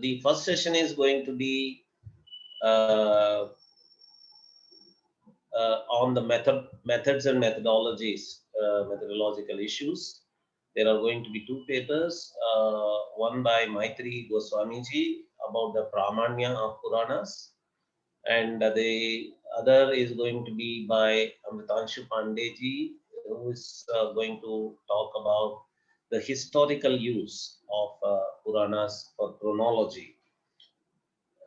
the first session is going to be uh, on the methods and methodological issues. There are going to be two papers, one by Maitri Goswami ji about the Pramanya of Puranas, and the other is going to be by Amritanshu Pandey ji, who is going to talk about the historical use of Puranas for chronology.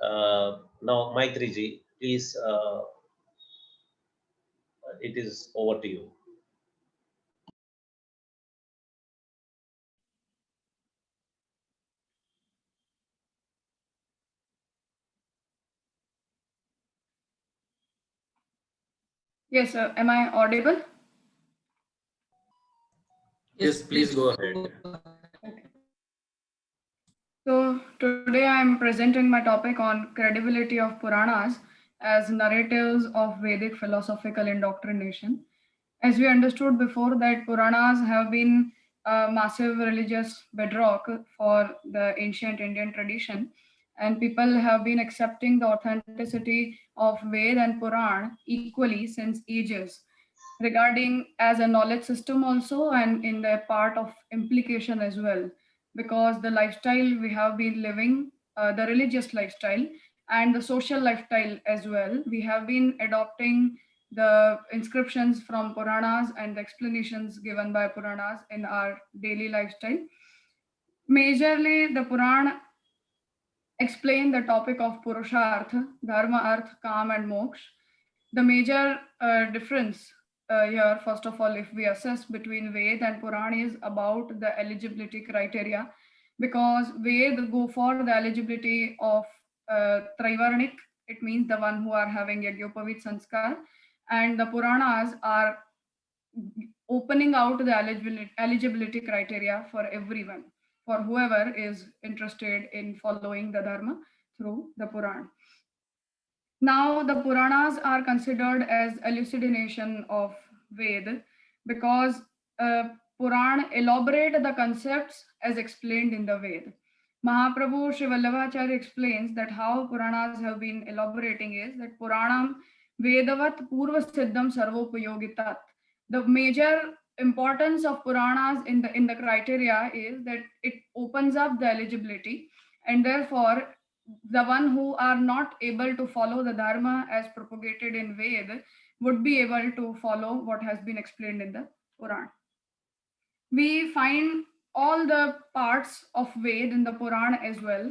Now, Maitri ji, please, it is over to you. Yes, sir. Am I audible? Yes, please go ahead. Okay. So today I am presenting my topic on credibility of Puranas as narratives of Vedic philosophical indoctrination. As we understood before, that Puranas have been a massive religious bedrock for the ancient Indian tradition, and people have been accepting the authenticity of Ved and Puran equally since ages, regarding as a knowledge system also, and in the part of implication as well, because the lifestyle we have been living, the religious lifestyle and the social lifestyle as well, we have been adopting the inscriptions from Puranas and the explanations given by Puranas in our daily lifestyle. Majorly, the Puran explain the topic of Purushartha, Dharma, Arth, Kam, and Moksha. The major difference here, first of all, if we assess between Ved and Puran, is about the eligibility criteria, because Ved go for the eligibility of Trivarnik, it means the one who are having Yagyopavit Sanskar, and the Puranas are opening out the eligibility criteria for everyone, for whoever is interested in following the Dharma through the Puran. Now, the Puranas are considered as elucidation of Ved, because Puran elaborate the concepts as explained in the Ved. Mahaprabhu Sri Vallabhacharya explains that how Puranas have been elaborating is that Puranam Vedavat Purva Siddham Sarvopayogitat. The major importance of Puranas in the criteria is that it opens up the eligibility, and therefore the one who are not able to follow the Dharma as propagated in Ved would be able to follow what has been explained in the Puran. We find all the parts of Ved in the Puran as well.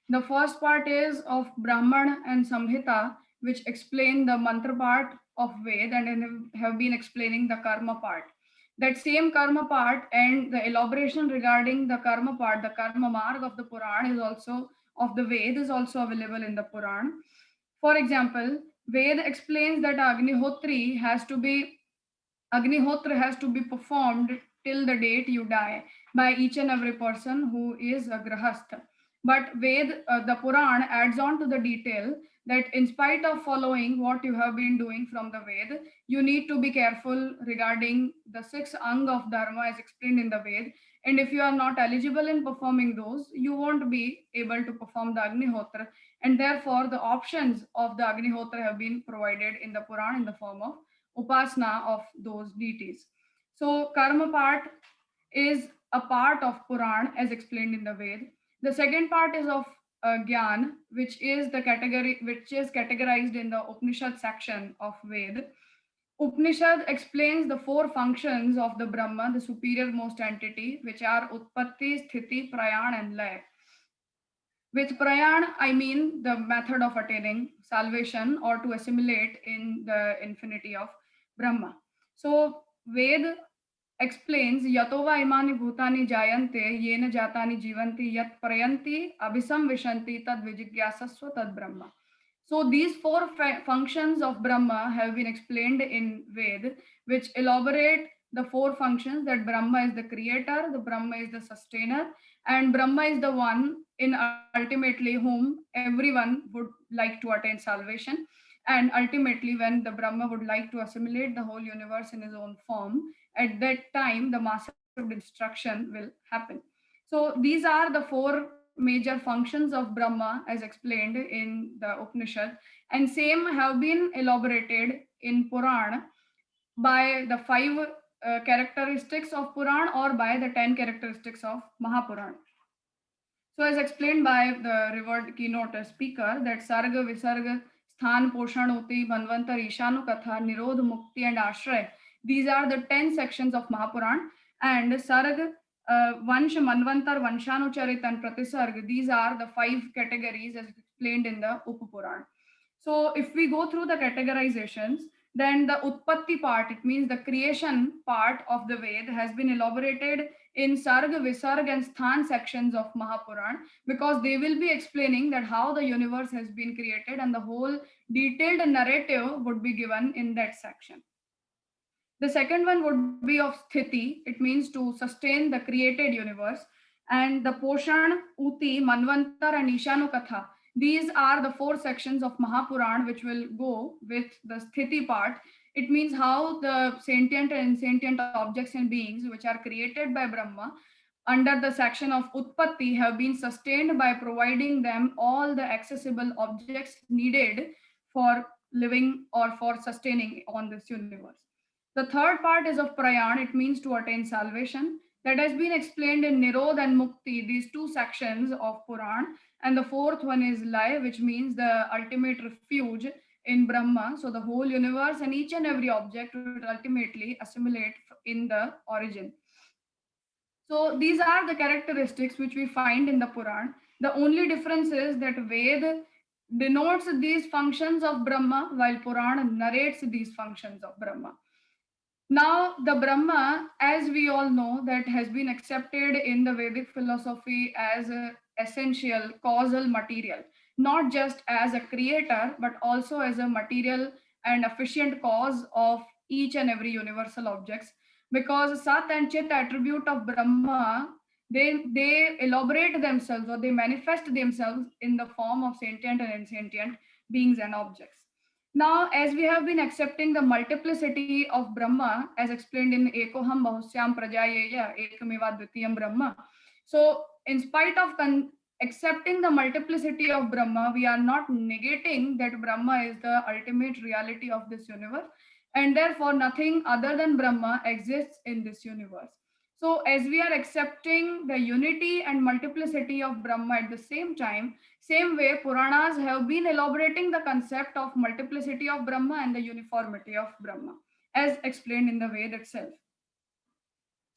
The first part is of Brahman and Samhita, which explain the mantra part of Ved and have been explaining the karma part. That same karma part and the elaboration regarding the karma part, the karma marg of the Puran is also of the Ved is also available in the Puran. For example, Ved explains that Agnihotra has to be performed till the date you die by each and every person who is a grahastha. But the Puran adds on to the detail that in spite of following what you have been doing from the Ved, you need to be careful regarding the six ang of Dharma as explained in the Ved. And if you are not eligible in performing those, you won't be able to perform the Agnihotra. And therefore, the options of the Agnihotra have been provided in the Puran in the form of upasana of those deities. So karma part is a part of Puran as explained in the Ved. The second part is of Gyan, which is categorized in the Upanishad section of Ved. Upanishad explains the four functions of the Brahma, the superior most entity, which are Utpatti, Sthiti, Prayan, and Lay. With Prayan, I mean the method of attaining salvation or to assimilate in the infinity of Brahma. So Ved explains Yatova imani bhutani jayante yena jatani jivanti yat prayanti abhisam vishanti tad vijigyasasva tad Brahma. So these four functions of Brahma have been explained in Ved, which elaborate the four functions that Brahma is the creator, the Brahma is the sustainer, and Brahma is the one in ultimately whom everyone would like to attain salvation. And ultimately, when the Brahma would like to assimilate the whole universe in his own form, at that time, the massive destruction will happen. So these are the four major functions of Brahma as explained in the Upanishad, and same have been elaborated in Purana by the five characteristics of Puran or by the 10 characteristics of Mahapuran. So, as explained by the revered keynote speaker, that Sarga, Visarga, Sthan, Poshan, Uti, Manvantar, Ishanu Katha, Nirodh, Mukti, and Ashray. These are the 10 sections of Mahapuran. And Sarga, Vansh, Manvantar, Vanshanu Charit, and Pratisarg. These are the five categories as explained in the Upapuran. So, if we go through the categorizations, then the Utpatti part, it means the creation part of the Ved, has been elaborated in Sarga, Visarga, and Sthan sections of Mahapuran, because they will be explaining that how the universe has been created, and the whole detailed narrative would be given in that section. The second one would be of Sthiti, it means to sustain the created universe. And the Poshan, Uti, Manvantar, and Ishanu Katha. These are the four sections of Mahapuran which will go with the Sthiti part. It means how the sentient and insentient objects and beings which are created by Brahma under the section of Utpatti have been sustained by providing them all the accessible objects needed for living or for sustaining on this universe. The third part is of Prayan, it means to attain salvation. That has been explained in Nirodh and Mukti, these two sections of Puran. And the fourth one is Lay, which means the ultimate refuge in Brahma. So the whole universe and each and every object will ultimately assimilate in the origin. So these are the characteristics which we find in the Puran. The only difference is that Ved denotes these functions of Brahma, while Puran narrates these functions of Brahma. Now, the Brahma, as we all know, that has been accepted in the Vedic philosophy as an essential causal material, not just as a creator, but also as a material and efficient cause of each and every universal objects. Because Sat and Chit attribute of Brahma, they elaborate themselves or they manifest themselves in the form of sentient and insentient beings and objects. Now, as we have been accepting the multiplicity of Brahma, as explained in Ekoham Bahusyam Prajayeya Ekameva Dvitiyam Brahma. So, in spite of accepting the multiplicity of Brahma, we are not negating that Brahma is the ultimate reality of this universe, and therefore nothing other than Brahma exists in this universe. So, as we are accepting the unity and multiplicity of Brahma at the same time, same way Puranas have been elaborating the concept of multiplicity of Brahma and the uniformity of Brahma, as explained in the Ved itself.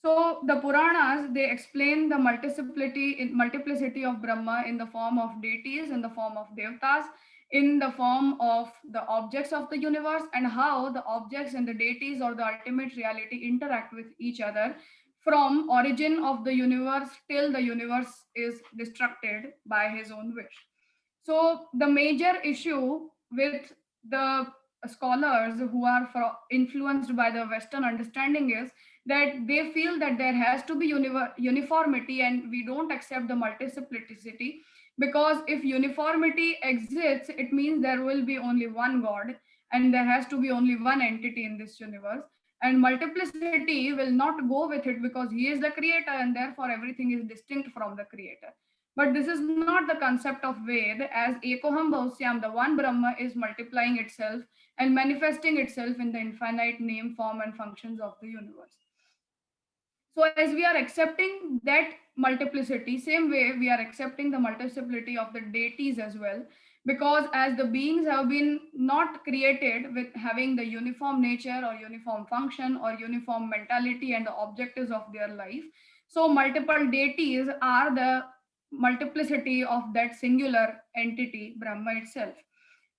So the Puranas, they explain the multiplicity of Brahma in the form of deities, in the form of devtas, in the form of the objects of the universe, and how the objects and the deities or the ultimate reality interact with each other from origin of the universe till the universe is destructed by his own wish. So the major issue with the scholars who are influenced by the Western understanding is that they feel that there has to be uniformity, and we don't accept the multiplicity, because if uniformity exists, it means there will be only one God and there has to be only one entity in this universe. And multiplicity will not go with it because he is the creator and therefore everything is distinct from the creator. But this is not the concept of Ved, as Ekoham Bhausyam, the one Brahma, is multiplying itself and manifesting itself in the infinite name, form, and functions of the universe. So, as we are accepting that multiplicity, same way we are accepting the multiplicity of the deities as well, because as the beings have been not created with having the uniform nature or uniform function or uniform mentality and the objectives of their life, so multiple deities are the multiplicity of that singular entity, Brahma itself.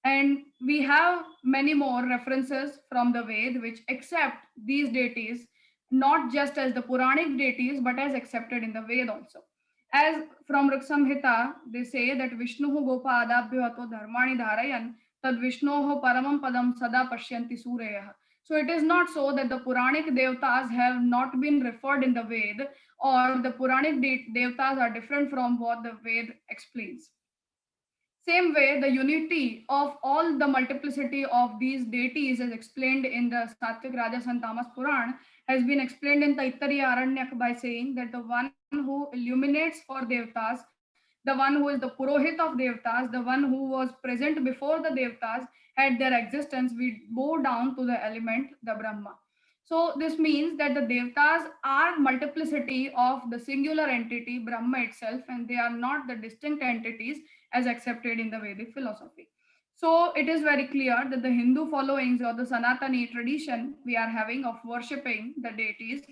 And we have many more references from the Ved which accept these deities not just as the Puranic deities but as accepted in the Ved also. As from Ruksamhita, they say that Vishnuhu Gopa Adabhyo Ato Dharmani Dharayan Tad Vishnoho Paramam Padam Sada Pashyanti Sureyah. So it is not so that the Puranic devtas have not been referred in the Ved, or the Puranic devtas are different from what the Ved explains. Same way, the unity of all the multiplicity of these deities as explained in the Satvik, Rajas, and Tamas Puran has been explained in Taittariya Aranyak by saying that the one who illuminates for devtas the one who is the Purohit of Devtas, the one who was present before the Devtas had their existence, we bow down to the element, the Brahma. So this means that the Devtas are multiplicity of the singular entity, Brahma itself, and they are not the distinct entities as accepted in the Vedic philosophy. So it is very clear that the Hindu followings or the Sanatani tradition we are having of worshipping the deities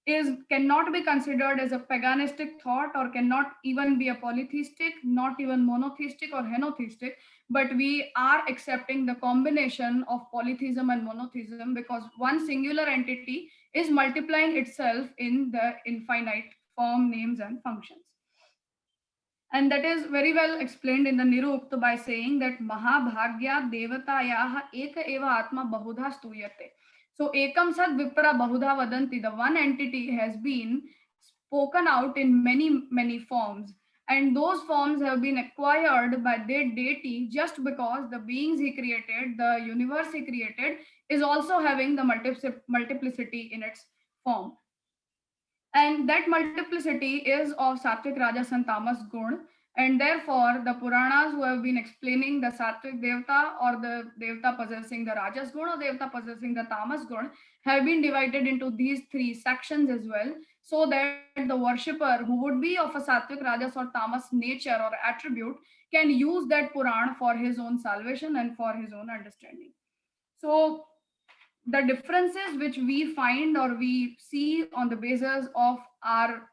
is cannot be considered as a paganistic thought, or cannot even be a polytheistic, not even monotheistic or henotheistic, but we are accepting the combination of polytheism and monotheism, because one singular entity is multiplying itself in the infinite form, names and functions. And that is very well explained in the Nirukta by saying that Mahabhagya Devatayaha Eka Eva Atma Bahudha Stuyate. So Ekam Sad Vipra Bahudha Vadanti, the one entity has been spoken out in many forms. And those forms have been acquired by their deity just because the beings he created, the universe he created, is also having the multiplicity in its form. And that multiplicity is of Sattvic, Rajas, and Tamas Gun. And therefore, the Puranas who have been explaining the Sattvic Devta, or the Devta possessing the Rajas Gun, or Devta possessing the Tamas Gun, have been divided into these three sections as well, so that the worshipper who would be of a Sattvic, Rajas, or Tamas nature or attribute can use that Puran for his own salvation and for his own understanding. So the differences which we find or we see on the basis of our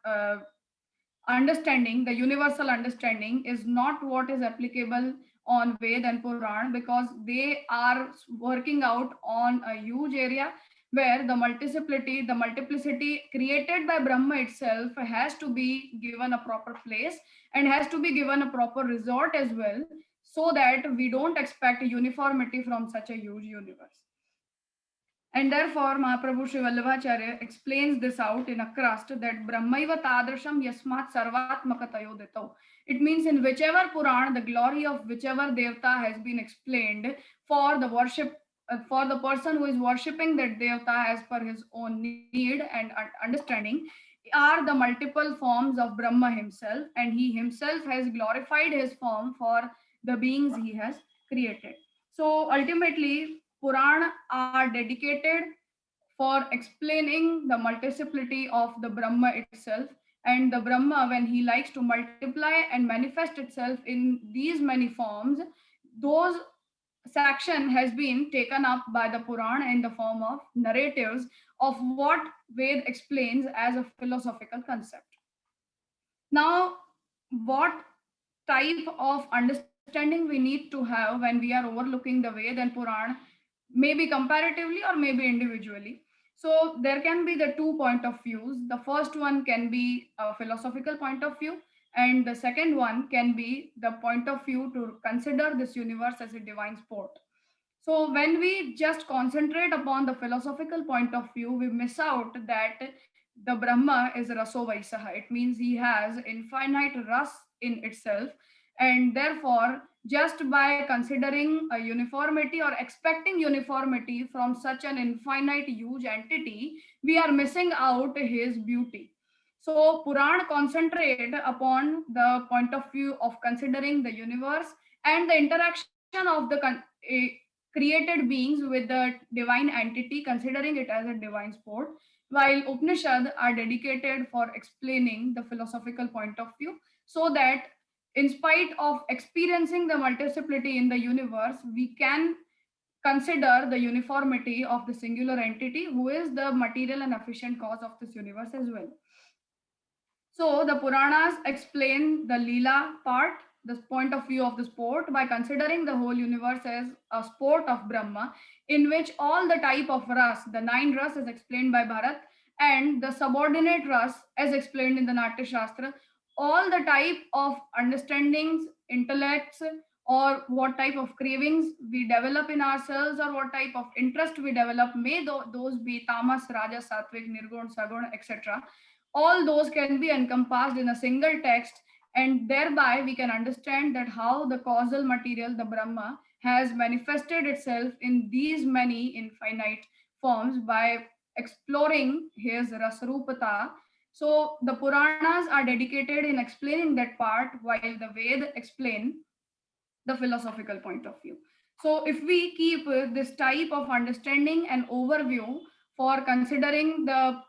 understanding, the universal understanding, is not what is applicable on Ved and Puran, because they are working out on a huge area where the multiplicity created by Brahma itself has to be given a proper place and has to be given a proper resort as well, so that we don't expect uniformity from such a huge universe. And therefore, Mahaprabhu Sri Vallabhacharya explains this out in a crust that Brahmaiva Tadrasham Yasmat Sarvatmakatayo Dito. It means in whichever Puran, the glory of whichever Devta has been explained for the worship, for the person who is worshipping that Devta as per his own need and understanding, are the multiple forms of Brahma himself, and he himself has glorified his form for the beings he has created. So ultimately, Puran are dedicated for explaining the multiplicity of the Brahma itself. And the Brahma, when he likes to multiply and manifest itself in these many forms, those section has been taken up by the Puran in the form of narratives of what Ved explains as a philosophical concept. Now, what type of understanding we need to have when we are overlooking the Ved and Puran, maybe comparatively or maybe individually? So there can be the two point of views. The first one can be a philosophical point of view, and the second one can be the point of view to consider this universe as a divine sport. So when we just concentrate upon the philosophical point of view, we miss out that the Brahma is Raso Vaisaha. It means he has infinite ras in itself. And therefore, just by considering a uniformity or expecting uniformity from such an infinite huge entity, we are missing out his beauty. So Puran concentrate upon the point of view of considering the universe and the interaction of the created beings with the divine entity, considering it as a divine sport, while Upanishad are dedicated for explaining the philosophical point of view, so that in spite of experiencing the multiplicity in the universe, we can consider the uniformity of the singular entity who is the material and efficient cause of this universe as well. So the Puranas explain the Leela part, the point of view of the sport, by considering the whole universe as a sport of Brahma, in which all the type of ras, the nine ras is explained by Bharat, and the subordinate ras as explained in the Natya Shastra, all the type of understandings, intellects, or what type of cravings we develop in ourselves, or what type of interest we develop, may those be tamas, rajas, sattvic, nirgun, sagun, etc. All those can be encompassed in a single text, and thereby we can understand that how the causal material, the Brahma, has manifested itself in these many infinite forms by exploring his rasrupata, So the Puranas are dedicated in explaining that part, while the Ved explain the philosophical point of view. So if we keep this type of understanding and overview for considering the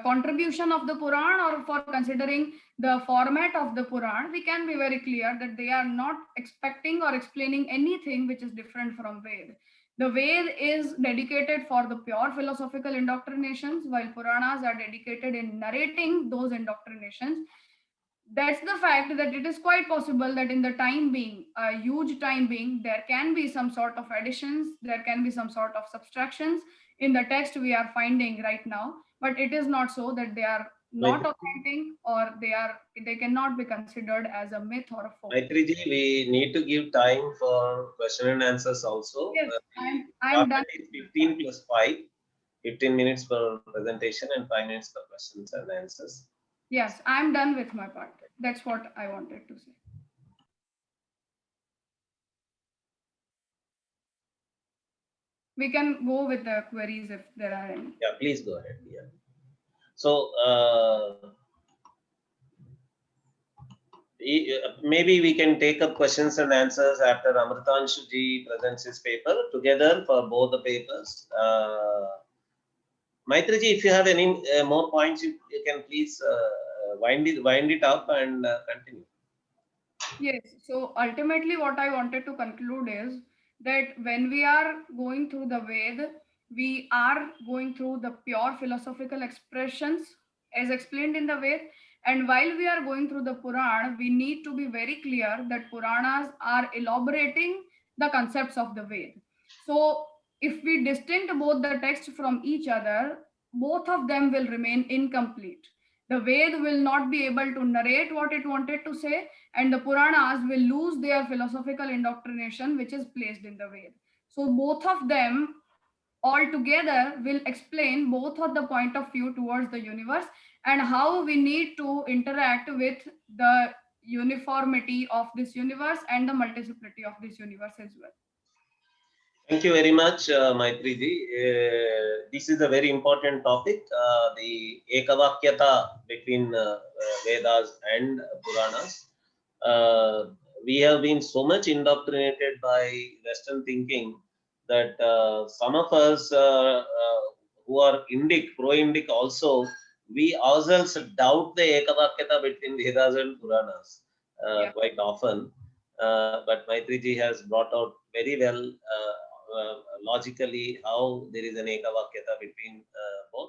contribution of the Puran, or for considering the format of the Puran, we can be very clear that they are not expecting or explaining anything which is different from Ved. The Ved is dedicated for the pure philosophical indoctrinations, while Puranas are dedicated in narrating those indoctrinations. That's the fact that it is quite possible that in the time being, a huge time being, there can be some sort of additions, there can be some sort of subtractions in the text we are finding right now, but it is not so that they are not Maitri, authentic, or they cannot be considered as a myth or a folk. Maitri ji, we need to give time for question and answers also. Yes, The I'm done format is with my part. 15 plus 5, 15 minutes per presentation and 5 minutes for questions and answers. Yes, I'm done with my part. That's what I wanted to say. We can go with the queries if there are any. Yeah, please go ahead. Yeah. So maybe we can take up questions and answers after Amritanshu ji presents his paper together for both the papers. Maitri ji, if you have any more points, you can please wind it up and continue. Yes, so ultimately, what I wanted to conclude is that when we are going through the Ved, we are going through the pure philosophical expressions as explained in the Ved. And while we are going through the Puran, we need to be very clear that Puranas are elaborating the concepts of the Ved. So, if we distinct both the text from each other, both of them will remain incomplete. The Ved will not be able to narrate what it wanted to say, and the Puranas will lose their philosophical indoctrination which is placed in the Ved. So both of them altogether will explain both of the point of view towards the universe, and how we need to interact with the uniformity of this universe and the multiplicity of this universe as well. Thank you very much, Maitri ji. This is a very important topic, the ekavakyata between Vedas and Puranas. Uh, we have been so much indoctrinated by Western thinking that some of us who are Indic, pro-Indic also, we ourselves doubt the ekavakyata between Vedas and Puranas Yeah. quite often. But Maitri ji has brought out very well logically how there is an ekavakyata between both.